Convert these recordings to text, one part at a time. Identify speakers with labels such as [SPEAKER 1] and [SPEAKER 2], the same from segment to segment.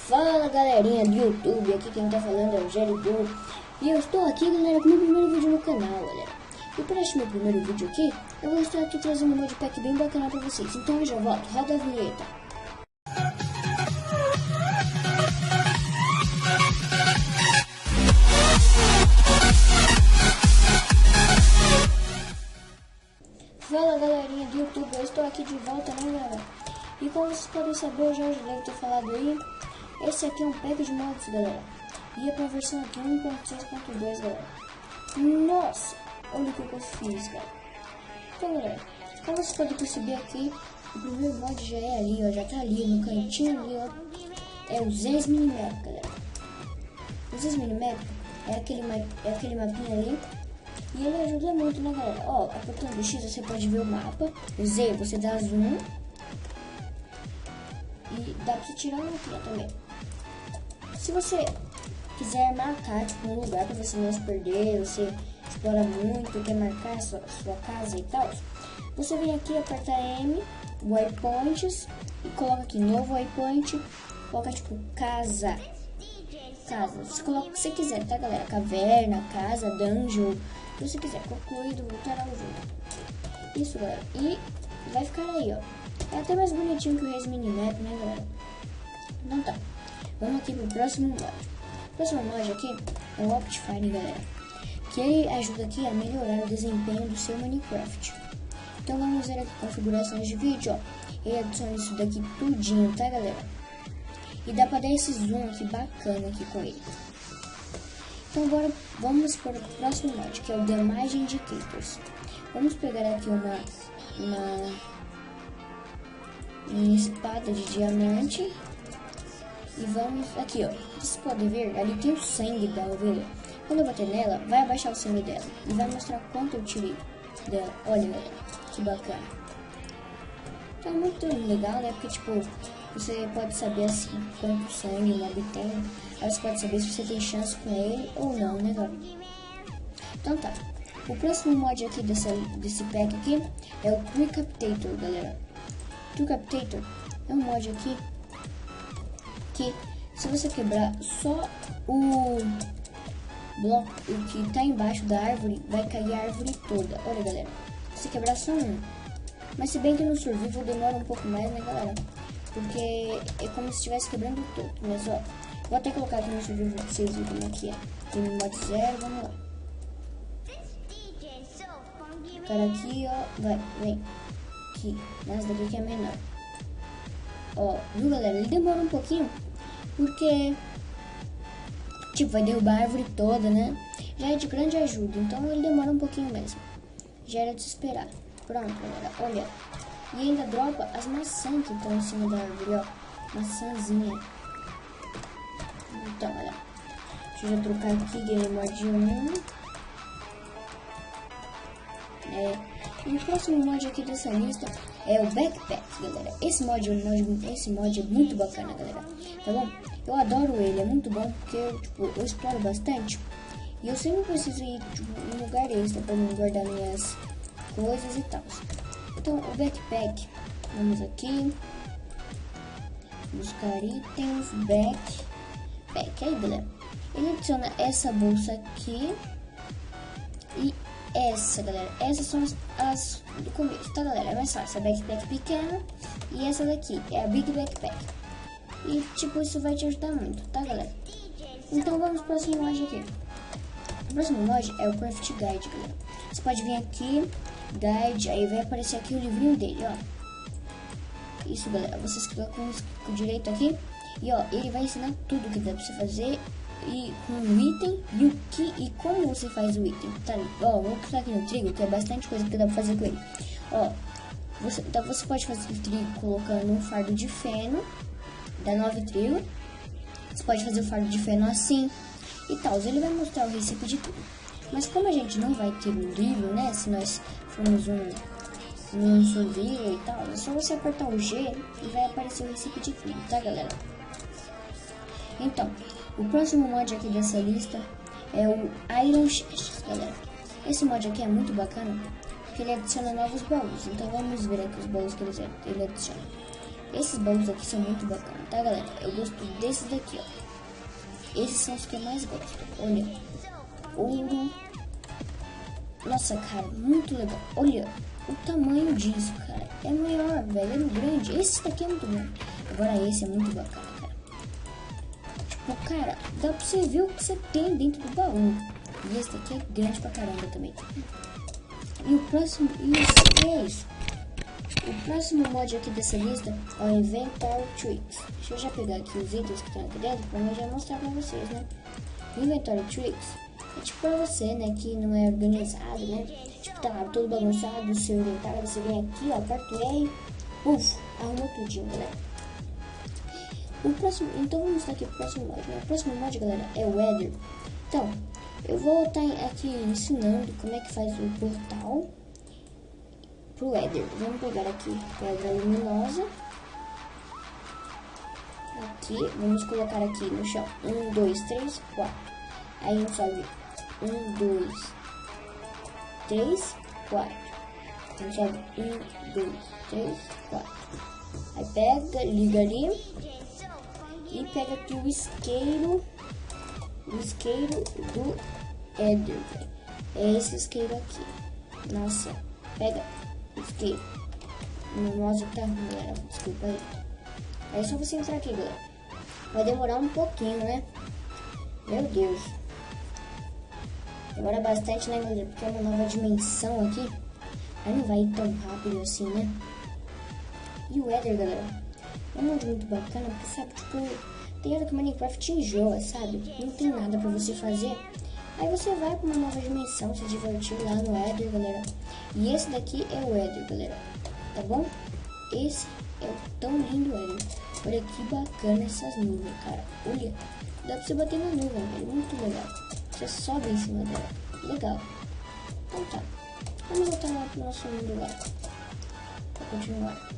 [SPEAKER 1] Fala galerinha do YouTube, aqui quem tá falando é o Jeribu. E eu estou aqui, galera, com o meu primeiro vídeo no canal, galera. E para este meu primeiro vídeo aqui, eu vou estar aqui trazendo um modpack bem bacana pra vocês. Então eu já volto, roda a vinheta. Fala galerinha do YouTube, eu estou aqui de volta, né galera? E como vocês podem saber, eu já devo ter falado aí, esse aqui é um pack de mods, galera. E é pra versão aqui 1.6.2, galera. Nossa, olha o que eu fiz, cara. Então, galera, como vocês podem perceber aqui, o primeiro mod já é ali, ó. Já tá ali no cantinho ali, ó. É o Zens Minimap, galera. O Zens Minimap é aquele mapinha ali. E ele ajuda muito, né, galera? Ó, apertando o X você pode ver o mapa. O Z você dá zoom. E dá pra você tirar uma mapinha também. Se você quiser marcar tipo, um lugar para você não se perder, você explora muito, quer marcar a sua casa e tal, você vem aqui, aperta M, waypoints, e coloca aqui novo waypoint, coloca tipo casa, você coloca o que você quiser, tá galera? Caverna, casa, dungeon, o que você quiser, concluído, voltar ao jogo. Isso galera, e vai ficar aí ó, é até mais bonitinho que o Res Minimap, né galera? Então tá. Vamos aqui pro próximo mod. O próximo mod aqui é o Optifine, galera. Que ele ajuda aqui a melhorar o desempenho do seu Minecraft. Então vamos ver aqui configurações de vídeo, ó. Ele adiciona isso daqui tudinho, tá galera? E dá pra dar esse zoom aqui bacana aqui com ele. Então agora vamos para o próximo mod, que é o Damage Indicators. Vamos pegar aqui uma espada de diamante. E vamos aqui, ó. Vocês podem ver, ali tem o sangue da ovelha. Quando eu bater nela, vai abaixar o sangue dela. E vai mostrar quanto eu tirei dela. Olha, galera, que bacana. Então é muito legal, né? Porque, tipo, você pode saber, assim, quanto sangue o mob tem. Aí você pode saber se você tem chance com ele ou não, né, galera? Então tá. O próximo mod aqui desse pack aqui é o Tree Captator, galera. Tree Captator é um mod aqui que se você quebrar só o bloco que tá embaixo da árvore, vai cair a árvore toda. Olha galera, se quebrar só um, mas se bem que no survival demora um pouco mais, né galera, porque é como se estivesse quebrando todo. Mas ó, vou até colocar aqui no survival pra vocês verem como é que é. Tem no mod 0, vamos lá. Cara aqui ó, vem aqui, mas daqui que é menor. Ó, viu galera, ele demora um pouquinho porque, tipo, vai derrubar a árvore toda, né? Já é de grande ajuda, então ele demora um pouquinho mesmo. Já era de se esperar. Pronto, galera, olha. E ainda dropa as maçãs que estão em cima da árvore, ó. Maçãzinha. Então, olha. Deixa eu já trocar aqui, Game Mod 1. E o próximo mod aqui dessa lista é o Backpack, galera. Esse mod é muito bacana, galera. Tá bom? Eu adoro ele, é muito bom porque eu exploro bastante. E eu sempre preciso ir tipo, em um lugar extra para guardar minhas coisas e tal. Então, o Backpack, vamos aqui. Buscar itens, Backpack. Aí, galera. Ele adiciona essa bolsa aqui e essa, galera, essas são as do começo, tá galera? É mais fácil, a backpack pequena e essa daqui é a Big Backpack. E tipo, isso vai te ajudar muito, tá galera? Então vamos para o próximo mod aqui. O próximo mod é o Craft Guide, galera. Você pode vir aqui, Guide, aí vai aparecer aqui o livrinho dele, ó. Isso galera, vocês clicam com o direito aqui e ó, ele vai ensinar tudo que dá pra você fazer. E com o item e o que e como você faz o item, tá? Ó, vou clicar aqui no trigo, que é bastante coisa que dá pra fazer com ele. Ó, você pode fazer o trigo colocando um fardo de feno, dá 9 trigo. Você pode fazer o fardo de feno assim e tal. Ele vai mostrar o recipe de tudo. Mas como a gente não vai ter um livro, né? Se nós formos um survival e tal, é só você apertar o G e vai aparecer o recipe de tudo, tá galera? Então, o próximo mod aqui dessa lista é o Iron Chest, galera. Esse mod aqui é muito bacana, porque ele adiciona novos baús. Então vamos ver aqui os baús que ele adiciona. Esses baús aqui são muito bacanas, tá, galera? Eu gosto desses daqui, ó. Esses são os que eu mais gosto. Olha, ouro. Nossa, cara, muito legal. Olha o tamanho disso, cara. É maior, velho, é grande. Esse daqui é muito grande. Agora esse é muito bacana, cara. Tipo, cara, dá pra você ver o que você tem dentro do baú. E esse daqui é grande pra caramba também. E o próximo, isso. O próximo mod aqui dessa lista é o Inventory Tricks. Deixa eu já pegar aqui os itens que estão aqui dentro pra eu já mostrar pra vocês, né? Inventory Tricks é tipo pra você, né, que não é organizado, né? Tipo, tá lá todo bagunçado o seu inventário. Você vem aqui, ó, aperta o R, arrumou tudinho, galera. O próximo, então vamos mostrar aqui o próximo mod, né? O próximo mod, galera, é o Ether. Então, eu vou estar aqui ensinando como é que faz o portal pro Ether. Vamos pegar aqui pedra luminosa. Aqui, vamos colocar aqui no chão. 1, 2, 3, 4. Aí a gente sobe 1, 2, 3, 4. A gente sobe 1, 2, 3, 4. Aí pega, liga ali. E pega aqui o isqueiro do Ether. É esse isqueiro aqui. Nossa, pega o isqueiro. Nossa, tá ruim, galera. Desculpa aí. É só você entrar aqui, galera. Vai demorar um pouquinho, né? Meu Deus. Demora bastante, né, galera? Porque é uma nova dimensão aqui. Aí não vai ir tão rápido assim, né? E o Ether, galera, é um mod muito bacana, porque, sabe, tipo, tem hora que o Minecraft enjoa, sabe? Não tem nada pra você fazer. Aí você vai pra uma nova dimensão, se divertir lá no Ether, galera. E esse daqui é o Ether, galera. Tá bom? Esse é o tão lindo Ether. Olha que bacana essas nuvens, cara. Olha, dá pra você bater na nuvem, é muito legal. Você sobe em cima dela. Legal. Então tá. Vamos voltar lá pro nosso mundo lá. Pra continuar.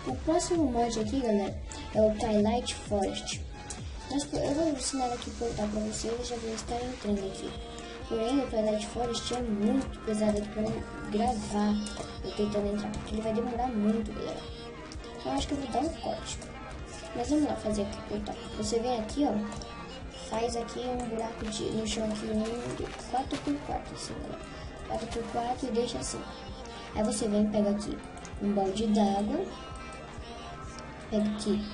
[SPEAKER 1] O próximo mod aqui, galera, é o Twilight Forest. Eu vou ensinar aqui o portal pra vocês, já vou estar entrando aqui. Porém, o Twilight Forest é muito pesado aqui pra eu gravar eu tentando entrar, porque ele vai demorar muito, galera. Então acho que eu vou dar um corte. Mas vamos lá fazer aqui o portal. Você vem aqui, ó, faz aqui um buraco no chão aqui, 4x4, assim, galera. 4x4 e deixa assim. Aí você vem e pega aqui um balde d'água. Pega aqui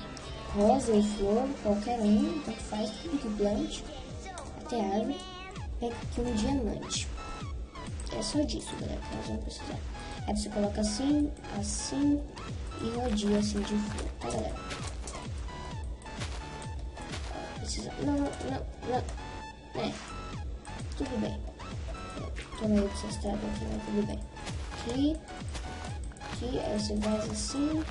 [SPEAKER 1] rosa ou flor, qualquer um, tanto faz, tudo que plante, até árvore. Pega aqui um diamante. É só disso, galera, que nós vamos precisar. Aí você coloca assim, assim e rodia assim de flor, tá, galera? Precisa. Não. Tudo bem. Tô meio desastrado aqui, mas tudo bem. Aqui, aí você faz assim.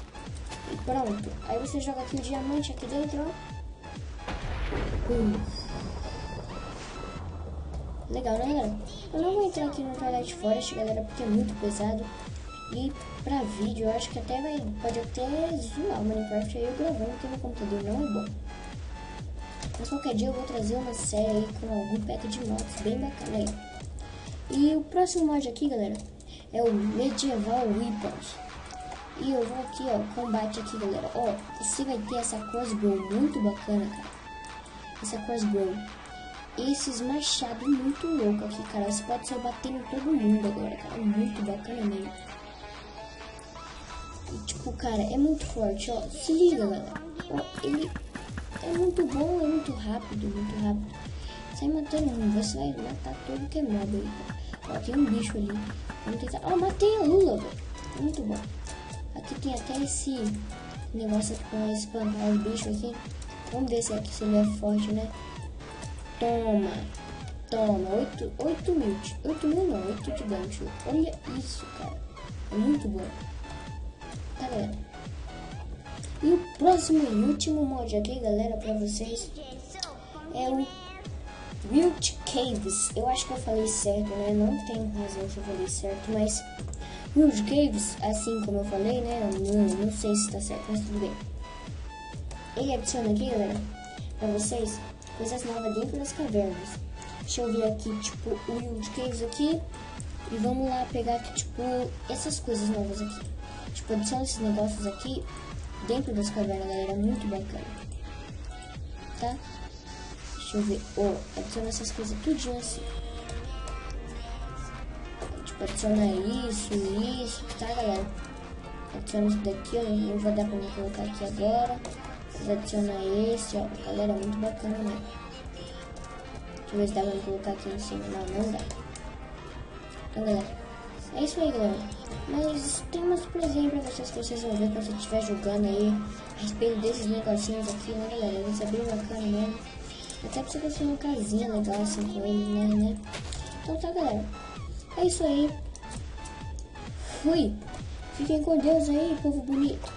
[SPEAKER 1] E pronto. Aí você joga aqui o diamante aqui dentro, ó. Legal, né, galera? Eu não vou entrar aqui no Twilight Forest, galera, porque é muito pesado. E pra vídeo, eu acho que pode até zoar o Minecraft aí eu gravando, porque meu computador não é bom. Mas qualquer dia eu vou trazer uma série aí com algum pack de mods bem bacana aí. E o próximo mod aqui, galera, é o Medieval Weapons. E eu vou aqui, ó, combate aqui, galera. Ó, você vai ter essa crossbow muito bacana, cara. Essa crossbow. Esses machados muito loucos aqui, cara. Você pode sair batendo em todo mundo agora, cara. Muito bacana mesmo. E, tipo, cara, é muito forte, ó. Se liga, galera. Ó, ele é muito bom, é muito rápido, Sai matando um, você vai matar todo que é mob aí, cara. Ó, tem um bicho ali. Vamos tentar... Ó, matei a Lula, velho. Muito bom. Aqui tem até esse negócio aqui pra espantar os bichos aqui. Vamos ver se aqui se ele é forte, né? Toma. 8 mil. 8 mil não, 8 de gancho. Olha isso, cara. É muito bom. Tá, galera? E o próximo e último mod aqui, galera, pra vocês é o Wild Caves. Eu acho que eu falei certo, né? Não tenho razão se eu falei certo, mas... Wild Caves, assim como eu falei, né? Não sei se tá certo, mas tudo bem. Ele adiciona aqui, galera, pra vocês, coisas novas dentro das cavernas. Deixa eu ver aqui, tipo, o Wild Caves aqui. E vamos lá pegar aqui, tipo, essas coisas novas aqui. Tipo, adiciona esses negócios aqui dentro das cavernas, galera. É muito bacana. Tá? Deixa eu ver. Adiciona essas coisas tudinho assim. Tipo, adiciona isso, tá, galera? Adiciona isso daqui, ó. Não vai dar pra me colocar aqui agora. Mas adiciona esse, ó. Galera, é muito bacana, né? Deixa eu ver se dá pra me colocar aqui em cima. Não dá. Então, galera, é isso aí, galera. Mas tem uma surpresinha pra vocês que vocês vão ver quando você estiver jogando aí a respeito desses negocinhos aqui, né, galera? Eles é bem bacana mesmo. Até pra você construir uma casinha legal assim com eles, né? Então tá, galera. É isso aí. Fui. Fiquem com Deus aí, povo bonito.